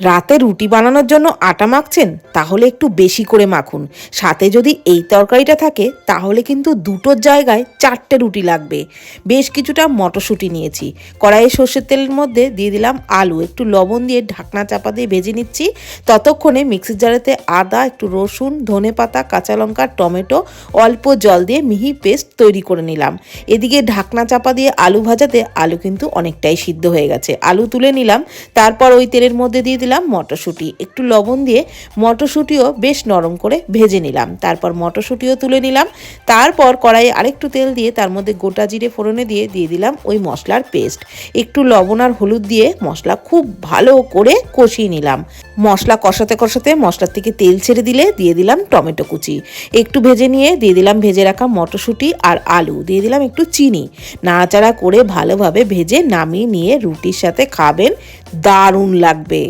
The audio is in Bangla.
রাতে রুটি বানানোর জন্য আটা মাখছেন, তাহলে একটু বেশি করে মাখুন। সাথে যদি এই তরকারিটা থাকে তাহলে কিন্তু দুটোর জায়গায় 4টে রুটি লাগবে। বেশ কিছুটা মটরশুঁটি নিয়েছি। কড়াইয়ে সর্ষের তেলের মধ্যে দিয়ে দিলাম আলু, একটু লবণ দিয়ে ঢাকনা চাপা দিয়ে ভেজে নিচ্ছি। ততক্ষণে মিক্সির জারেতে আদা, একটু রসুন, ধনেপাতা, কাঁচা লঙ্কা, টমেটো, অল্প জল দিয়ে মিহি পেস্ট তৈরি করে নিলাম। এদিকে ঢাকনা চাপা দিয়ে আলু ভাজাতে আলু কিন্তু অনেকটাই সিদ্ধ হয়ে গেছে। আলু তুলে নিলাম। তারপর ওই তেলের মধ্যে দিয়ে দিলাম মটরশুঁটি, একটু লবণ দিয়ে মটরশুঁটিও বেশ নরম করে ভেজে নিলাম। তারপর মটরশুঁটিও তুলে নিলাম। তারপর কড়াইয়ে আরেকটু তেল দিয়ে তার মধ্যে গোটা জিরে ফোড়নে দিয়ে দিলাম ওই মশলার পেস্ট। একটু লবণ আর হলুদ দিয়ে মশলা খুব ভালো করে কষিয়ে নিলাম। মশলা কষাতে কষাতে মশলার থেকে তেল ছেড়ে দিলে দিয়ে দিলাম টমেটো কুচি। একটু ভেজে নিয়ে দিয়ে দিলাম ভেজে রাখা মটরশুঁটি আর আলু, দিয়ে দিলাম একটু চিনি। নাড়াচাড়া করে ভালোভাবে ভেজে নামিয়ে নিয়ে রুটির সাথে খাবেন, দারুণ লাগবে।